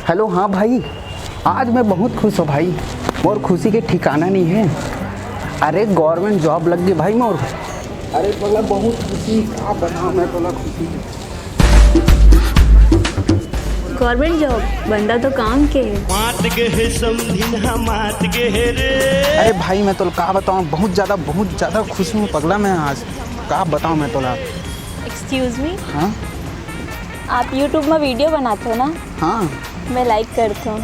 Hello. हाँ भाई, आज मैं बहुत खुश हूँ भाई, और खुशी के ठिकाना नहीं है। अरे गवर्नमेंट जॉब लग गई भाई मोर। अरे बोला बहुत खुशी, क्या बताऊँ मैं बोला खुशी। गवर्नमेंट जॉब बंदा तो काम के अरे भाई मैं तो क्या बताऊँ, बहुत ज़्यादा खुश हूँ पगला मैं आज। क्या बताऊँ मैं तोला। एक्सक्यूज मी, हाँ आप यूट्यूब में वीडियो बनाते हो ना? हाँ। मैं लाइक करता हूँ।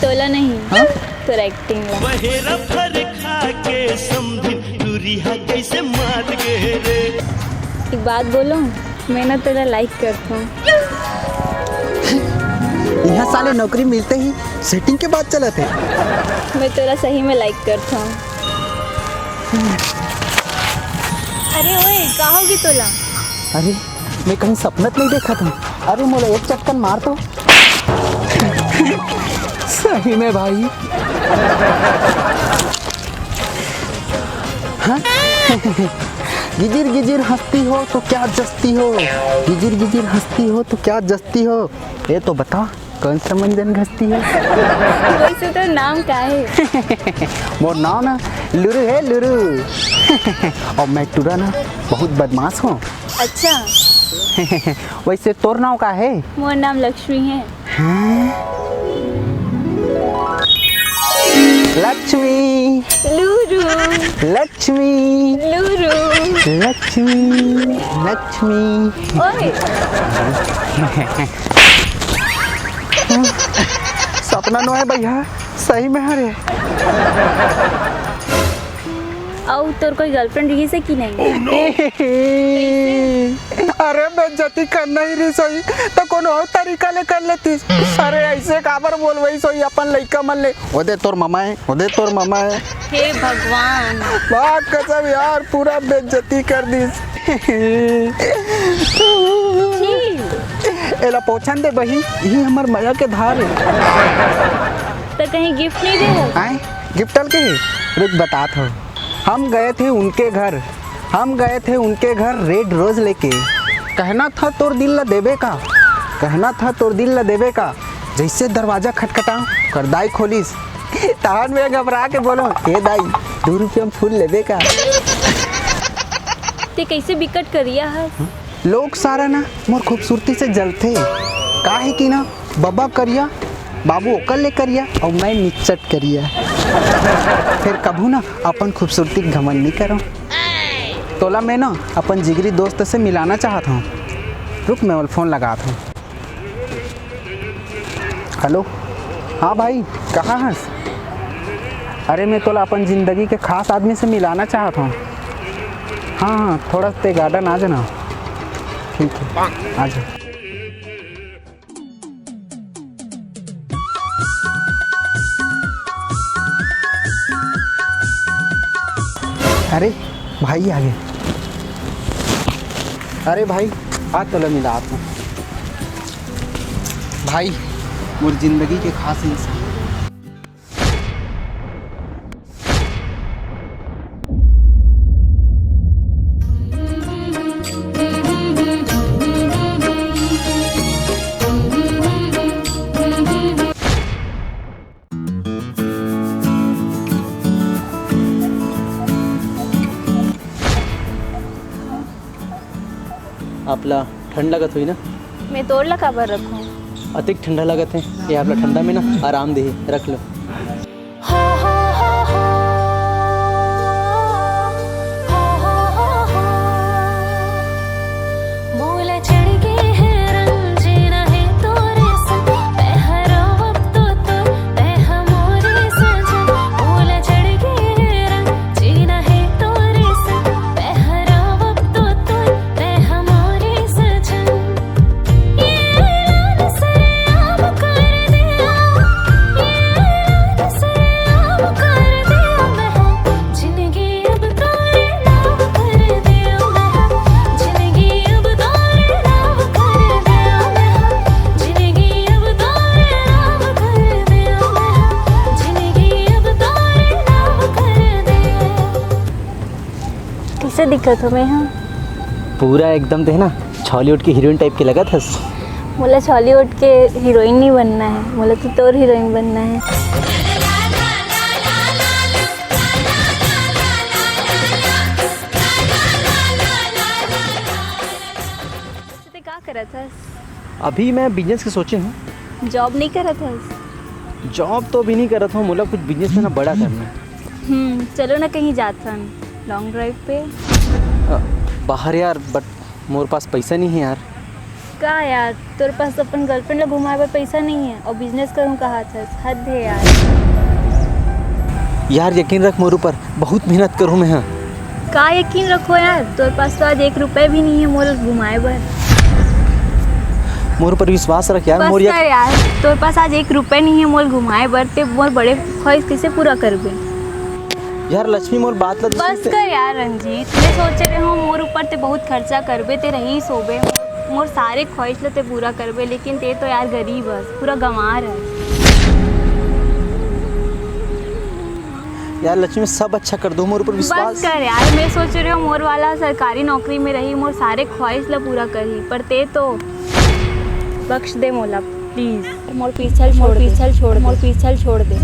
तोला नहीं हाँ? तो एक्टिंग ला। एक बात बोलो, मैं ना तोला लाइक करता हूँ। यहाँ साले नौकरी मिलते ही सेटिंग के बाद चला थे। मैं तोला सही में लाइक करता हूँ। अरे ओए, कहाँ होगी तोला? अरे मैं कहीं सपनत नहीं देखा था। अरे मोला एक चटकन मार तो। सही में भाई। हाँ? गिजिर गिजिर हंसती हो तो क्या जस्ती हो, गिजिर गिजिर हंसती हो तो क्या जस्ती हो। ये तो बता कौन सा मंजन घसती है। वैसे तो नाम क्या है? मोर नाम ना लुरु है, लुरु। और मैं टूरा ना बहुत बदमाश हूँ। अच्छा, वैसे तोर नाम का है? मोर नाम लक्ष्मी है। लक्ष्मी लूरू लक्ष्मी लूरू। लक्ष्मी लक्ष्मी। ओए, सपना नो है भैया, सही में हरे। आओ तोर कोई गर्लफ्रेंड रही से कि नहीं? अरे बेइज्जती करना ही रही सोई तो कोनो और तरीका ले कर लेती। अरे ऐसे काबर बोल वही सोई अपन लइका मन ले। ओदे तोर मामा है, ओदे तोर मामा है। हे भगवान, बात कसम यार, पूरा बेइज्जती कर दी। एला पोछन दे बही, यही हमर माया के धार है। तो कहीं गिफ्ट नहीं दे? आए गिफ्टल के रुक बात हो। हम गए थे उनके घर रेड रोज लेके। कहना था तोर दिल ला देवे का, कहना था तोर दिल ला देवे का। जैसे दरवाजा खटखटाऊं कर दाई खोलिस, तहन में घबरा के बोलो हे दाई 2 रुपया में फूल लेवे का। ते कैसे बिकट करिया है? लोग सारा ना मोर खूबसूरती से जलते। काहे कि ना बब्बा करिया, बाबू ओकर ले करिया और मैं निचट करिया। फिर कभू ना अपन खूबसूरती घमंड नहीं करो। तोला मैं ना अपन जिगरी दोस्त से मिलाना चाहता हूँ। रुक मैं फ़ोन लगाता हूँ। हेलो। हाँ भाई कहाँ हंस? अरे मैं तोला अपन ज़िंदगी के खास आदमी से मिलाना चाहता हूँ। हाँ थोड़ा ते गार्डन आ जाना। ठीक है आ जा। अरे भाई आ गए। अरे भाई आज तोला मिला आपको भाई, मोर जिंदगी के खास इंसान। आपला ठंड लगत हुई ना? मैं तोड़ ला काबर रखूं? अधिक ठंडा लगत है ये आपला ठंडा में ना आराम दे रख लो। कैसे दिक्कत हो मैं? हाँ, पूरा एकदम थे ना हॉलीवुड की हीरोइन टाइप के लगा था। मोला हॉलीवुड के हीरोइन नहीं बनना है, मोला तो तोर हीरोइन बनना है। ते का करा था? अभी मैं बिजनेस के सोचे हूँ। जॉब नहीं करा था? जॉब तो अभी नहीं कर रहा था, मतलब कुछ बिजनेस में ना बड़ा करना है। चलो ना कहीं जाता लॉन्ग ड्राइव पे। बाहर यार, बट मोरे पास पैसा नहीं है यार। का यार, तेरे पास अपन गर्लफ्रेंड ला घुमाए पर पैसा नहीं है और बिजनेस करूँ कहा था? हद है यार। यार यकीन रख मोरे ऊपर, बहुत मेहनत करूँ मैं। हाँ, का यकीन रखो यार, तेरे पास तो आज 1 रुपए भी नहीं है मोल घुमाए बर। मोरे ऊपर विश्वास रख यार। बस मोर कर यार, तेरे पास आज 1 रुपए नहीं है मोल घुमाए बर, ते मोर बड़े ख्वाहिश कैसे पूरा करबे? यार लक्ष्मी मोर बात ला बस कर यार रंजीत, मैं सोच रहे हो मोर ऊपर ते बहुत खर्चा करबे, ते रही सोबे मोर सारे ख्वाहिश ला ते पूरा करबे, लेकिन ते तो यार गरीब है, पूरा गंवार है। यार लक्ष्मी सब अच्छा कर दो, मोर ऊपर विश्वास। बस कर यार, मैं सोच रही हूँ मोर वाला सरकारी नौकरी में रही, मोर सारे ख्वाहिश ला पूरा करी, पर ते तो बख्श दे मोला प्लीज। मोर पीछल छोड़ दे, मोर पीछल छोड़ दे।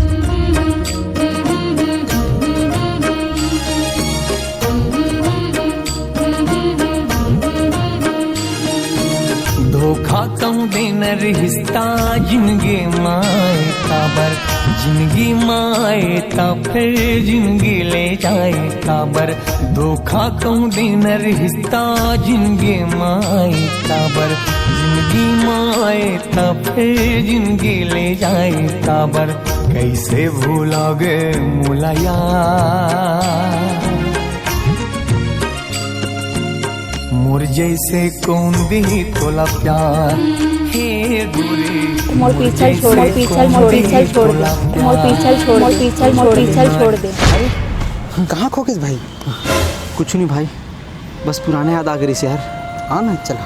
धोखा कम देन रिश्ता जिंदगी माए काबर, जिंदगी माए ता फिर जिंदगी ले जाए काबर। धोखा कम देन रिश्ता जिंदगी माए काबर, जिंदगी माए ता फिर जिंदगी ले जाए काबर। कैसे भूलोगे मोला यार, मोर जैसे कौन दी तोला प्यार। हे दूरी मोर पीछल छोड़ दे, मोर पीछल छोड़ दे, मोर पीछल छोड़ दे। अरे कहाँ खो गए भाई? कुछ नहीं भाई, बस पुराने याद आ गई से यार। हाँ ना, चला।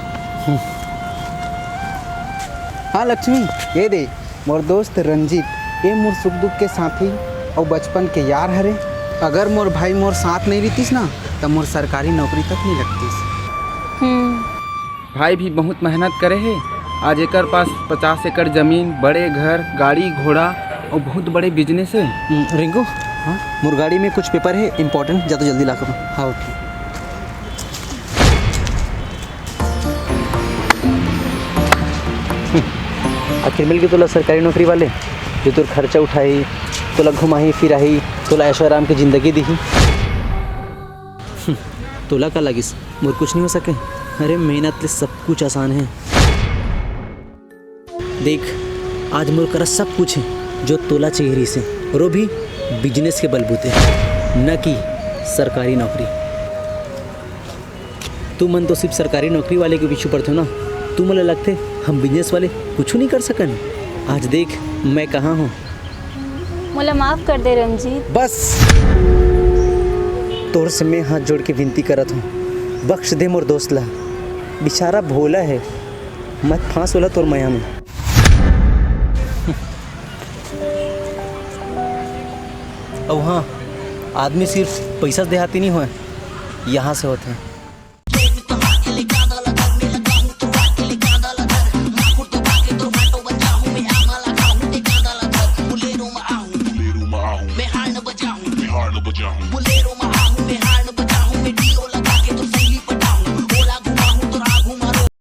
हाँ लक्ष्मी, ये दे मोर दोस्त रंजीत, ये मोर सुख दुख के साथी और बचपन के यार हरे। अगर मोर भाई मोर साथ नहीं रहतीस ना, तो मोर सरकारी नौकरी तक नहीं लगतीस। भाई भी बहुत मेहनत करे है। आज एकर पास 50 एकड़ जमीन, बड़े घर, गाड़ी घोड़ा और बहुत बड़े बिजनेस है। रिंकू, हाँ मोर गाड़ी में कुछ पेपर है इम्पोर्टेंट, जा तो जल्दी ला कर। हाँ ठीक। आखिर मिल गए तोला सरकारी नौकरी वाले, जो तोर खर्चा उठाई, तोला घुमाही फिराही, तोला ऐशो आराम की जिंदगी दी। तोला का लगिस मोर कुछ नहीं हो सके? अरे मेहनत ले सब कुछ आसान है। देख आज मोर करा सब कुछ है जो तोला चाहिए से, और वो भी बिजनेस के बलबूते, न कि सरकारी नौकरी। तू मन तो सिर्फ सरकारी नौकरी वाले के पीछे पड़ते हो ना, तू मुझे लगते हम बिजनेस वाले कुछ नहीं कर सकन। आज देख मैं कहाँ हूँ। मोला माफ कर दे रंजीत। बस तोर से मैं हाथ जोड़ के विनती करत हूँ, बख्श दे मोर दोस्त ला, बेचारा भोला है, मत फांस होला तोर माया में। अब हाँ, आदमी सिर्फ पैसा देहाती नहीं हुआ, यहाँ से होते हैं।